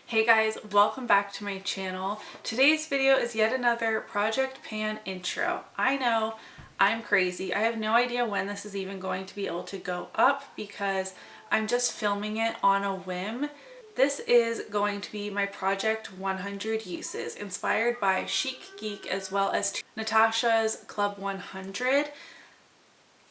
Hey guys, welcome back to my channel. Today's video is yet another Project Pan intro. I know, I'm crazy. I have no idea when this is even going to be able to go up because I'm just filming it on a whim. This is going to be my Project 100 uses, inspired by Chic Geek as well as Natasha's Club 100.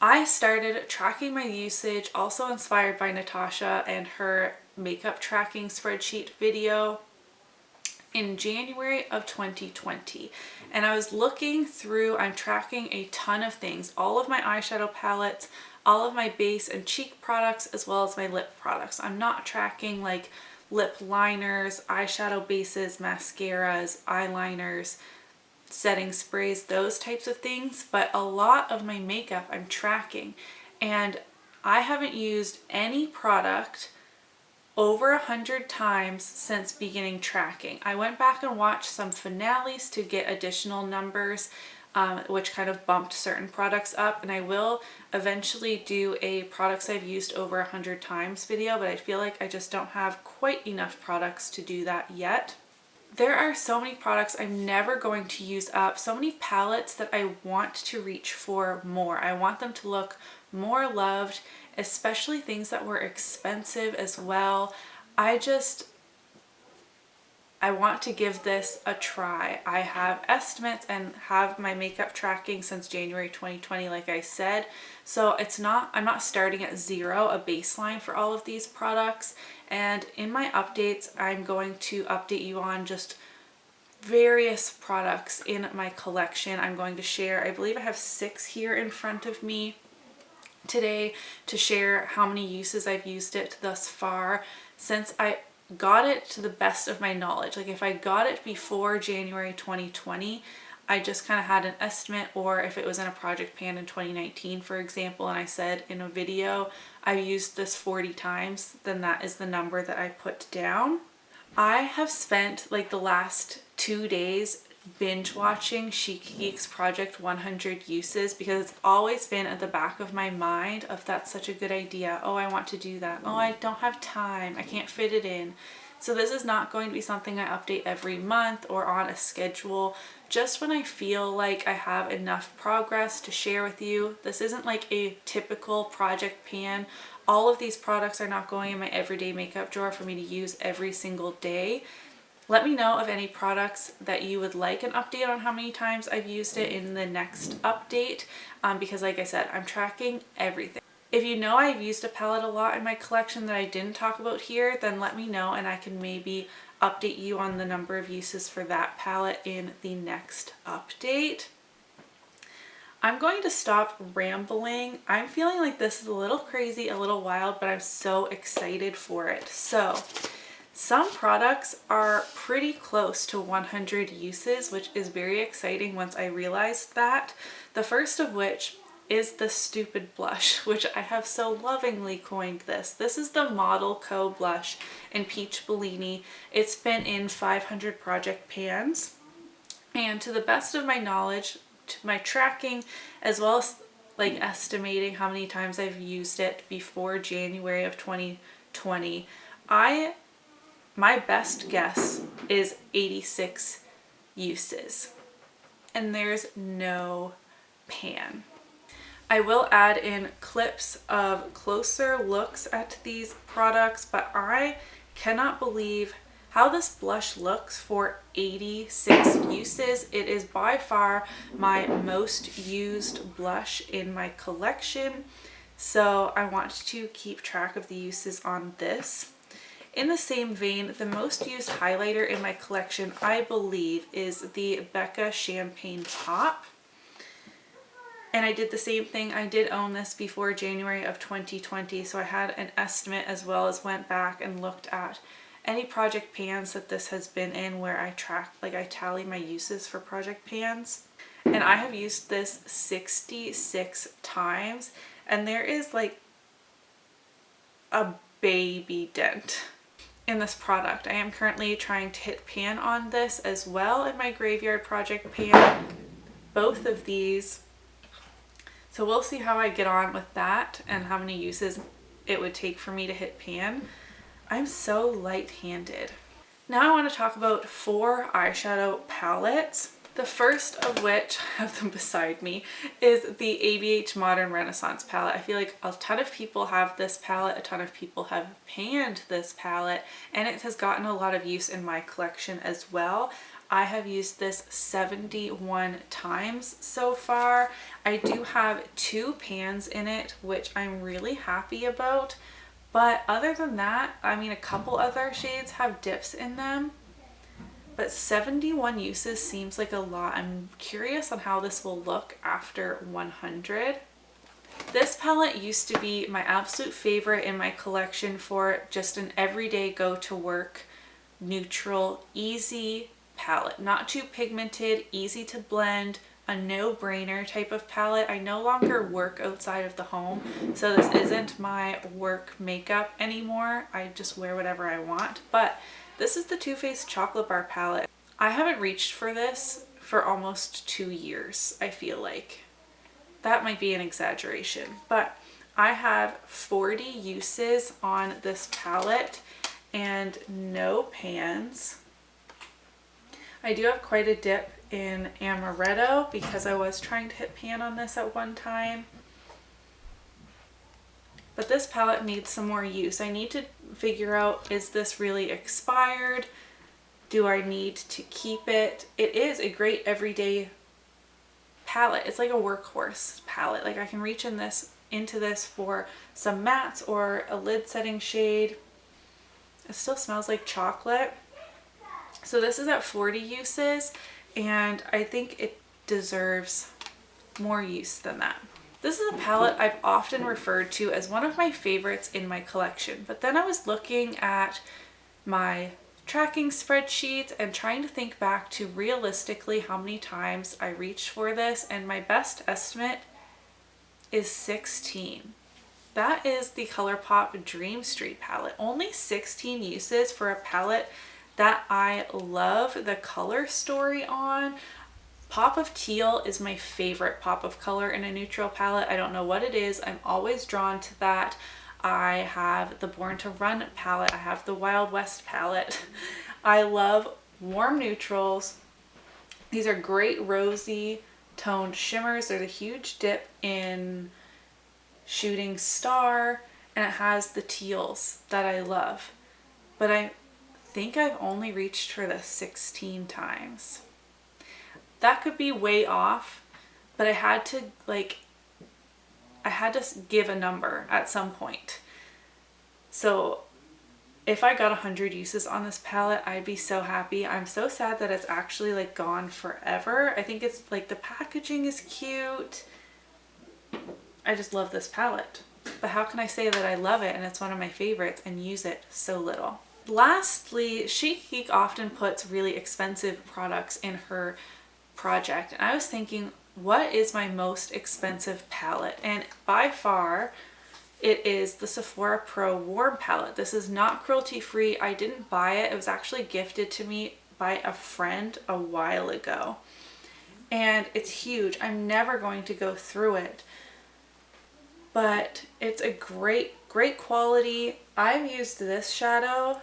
I started tracking my usage, also inspired by Natasha and her makeup tracking spreadsheet video in January of 2020. And I was looking through, I'm tracking a ton of things, all of my eyeshadow palettes, all of my base and cheek products, as well as my lip products. I'm not tracking like lip liners, eyeshadow bases, mascaras, eyeliners, setting sprays, those types of things, but a lot of my makeup I'm tracking, and I haven't used any product over 100 times since beginning tracking. I went back and watched some finales to get additional numbers, which kind of bumped certain products up, and I will eventually do a products I've used over 100 times video, but I feel like I just don't have quite enough products to do that yet. There are so many products I'm never going to use up, so many palettes that I want to reach for more. I want them to look more loved, especially things that were expensive as well. I want to give this a try. I have estimates and have my makeup tracking since January 2020, like I said. So I'm not starting at zero, a baseline for all of these products. And in my updates, I'm going to update you on just various products in my collection. I'm going to share, I believe I have 6 here in front of me today to share how many uses I've used it thus far since I got it, to the best of my knowledge. Like if I got it before January 2020, I just kind of had an estimate, or if it was in a Project Pan in 2019, for example, and I said in a video, I've used this 40 times, then that is the number that I put down. I have spent like the last 2 days binge watching Chic Geek's Project 100 uses because it's always been at the back of my mind of that's such a good idea. Oh, I want to do that. Oh, I don't have time. I can't fit it in. So this is not going to be something I update every month or on a schedule. Just when I feel like I have enough progress to share with you. This isn't like a typical Project Pan. All of these products are not going in my everyday makeup drawer for me to use every single day. Let me know of any products that you would like an update on how many times I've used it in the next update, because like I said, I'm tracking everything. If you know I've used a palette a lot in my collection that I didn't talk about here, then let me know and I can maybe update you on the number of uses for that palette in the next update. I'm going to stop rambling. I'm feeling like this is a little crazy, a little wild, but I'm so excited for it. So, some products are pretty close to 100 uses, which is very exciting once I realized that. The first of which is the stupid blush, which I have so lovingly coined this. This is the Model Co blush in Peach Bellini. It's been in 500 Project Pans, and to the best of my knowledge, to my tracking, as well as like estimating how many times I've used it before January of 2020, my best guess is 86 uses, and there's no pan. I will add in clips of closer looks at these products, but I cannot believe how this blush looks for 86 uses. It is by far my most used blush in my collection, so I want to keep track of the uses on this. In the same vein, the most used highlighter in my collection, I believe, is the Becca Champagne Pop. And I did the same thing. I did own this before January of 2020, so I had an estimate as well as went back and looked at any Project Pans that this has been in where I track, like I tally my uses for Project Pans. And I have used this 66 times, and there is like a baby dent in this product. I am currently trying to hit pan on this as well in my Graveyard Project Pan, both of these. So we'll see how I get on with that and how many uses it would take for me to hit pan. I'm so light-handed. Now I want to talk about 4 eyeshadow palettes. The first of which, I have them beside me, is the ABH Modern Renaissance palette. I feel like a ton of people have this palette, a ton of people have panned this palette, and it has gotten a lot of use in my collection as well. I have used this 71 times so far. I do have 2 pans in it, which I'm really happy about. But other than that, I mean, a couple other shades have dips in them. But 71 uses seems like a lot. I'm curious on how this will look after 100. This palette used to be my absolute favorite in my collection for just an everyday go to work, neutral, easy palette. Not too pigmented, easy to blend, a no-brainer type of palette. I no longer work outside of the home, so this isn't my work makeup anymore. I just wear whatever I want. But this is the Too Faced Chocolate Bar palette. I haven't reached for this for almost 2 years, I feel like. That might be an exaggeration, but I have 40 uses on this palette and no pans. I do have quite a dip in Amaretto because I was trying to hit pan on this at one time. But this palette needs some more use. I need to figure out, is this really expired? Do I need to keep it? It is a great everyday palette. It's like a workhorse palette. Like I can reach into this for some mattes or a lid setting shade. It still smells like chocolate. So this is at 40 uses, and I think it deserves more use than that. This is a palette I've often referred to as one of my favorites in my collection, but then I was looking at my tracking spreadsheets and trying to think back to realistically how many times I reached for this, and my best estimate is 16. That is the ColourPop Dream Street palette. Only 16 uses for a palette that I love the color story on. Pop of Teal is my favorite pop of color in a neutral palette. I don't know what it is. I'm always drawn to that. I have the Born to Run palette. I have the Wild West palette. I love warm neutrals. These are great rosy toned shimmers. There's a huge dip in Shooting Star, and it has the teals that I love. But I think I've only reached for this 16 times. That could be way off, but I had to give a number at some point. So if I got 100 uses on this palette, I'd be so happy. I'm so sad that it's actually like gone forever. I think it's like the packaging is cute. I just love this palette. But how can I say that I love it and it's one of my favorites and use it so little? Lastly, Chic Geek often puts really expensive products in her project, and I was thinking, what is my most expensive palette? And by far it is the Sephora Pro Warm palette. This is not cruelty free. I didn't buy it. It was actually gifted to me by a friend a while ago, and it's huge. I'm never going to go through it, but it's a great quality. I've used this shadow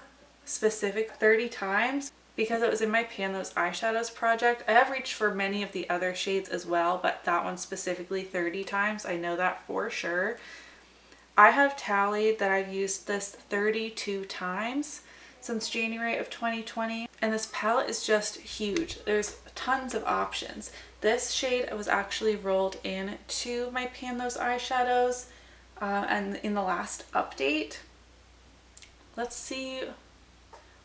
specific 30 times because it was in my Pan Those Eyeshadows project. I have reached for many of the other shades as well, but that one specifically 30 times. I know that for sure. I have tallied that I've used this 32 times since January of 2020, and this palette is just huge. There's tons of options. This shade was actually rolled into my Pan Those Eyeshadows and in the last update. Let's see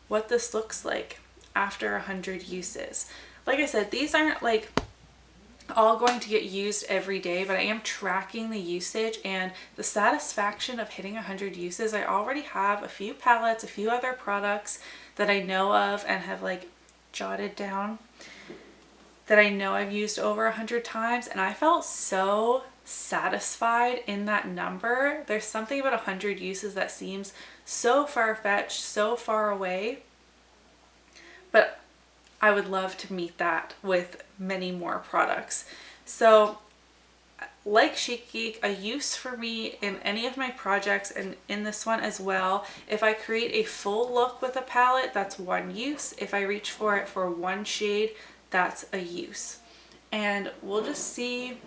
what this looks like after 100 uses. Like I said, these aren't like all going to get used every day, but I am tracking the usage and the satisfaction of hitting 100 uses. I already have a few palettes, a few other products that I know of and have like jotted down that I know I've used over 100 times, and I felt so satisfied in that number. There's something about 100 uses that seems so far-fetched, so far away, but I would love to meet that with many more products. So like Chic Geek, a use for me in any of my projects and in this one as well. If I create a full look with a palette, that's one use. If I reach for it for one shade, that's a use. And we'll just see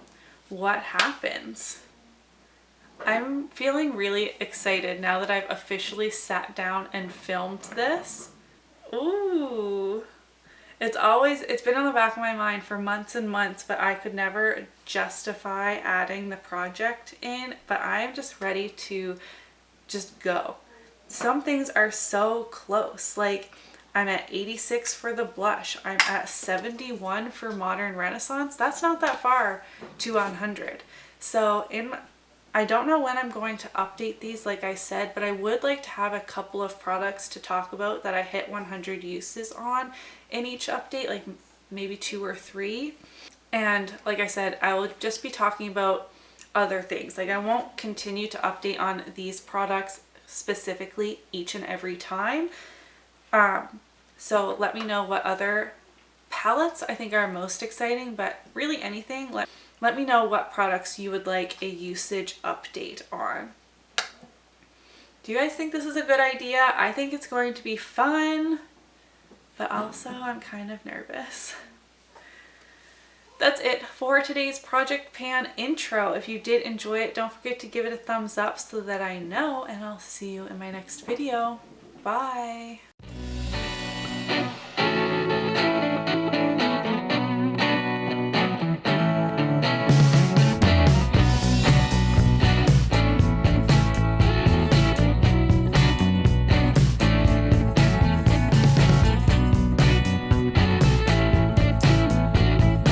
what happens. I'm feeling really excited now that I've officially sat down and filmed this. Ooh. It's been on the back of my mind for months and months, but I could never justify adding the project in, but I'm just ready to just go. Some things are so close. Like, I'm at 86 for the blush. I'm at 71 for Modern Renaissance. That's not that far to 100. So I don't know when I'm going to update these, like I said, but I would like to have a couple of products to talk about that I hit 100 uses on in each update, like maybe 2 or 3. And like I said, I will just be talking about other things. Like, I won't continue to update on these products specifically each and every time. So let me know what other palettes I think are most exciting, but really anything. Let me know what products you would like a usage update on. Do you guys think this is a good idea? I think it's going to be fun, but also I'm kind of nervous. That's it for today's Project Pan intro. If you did enjoy it, don't forget to give it a thumbs up so that I know, and I'll see you in my next video. Bye!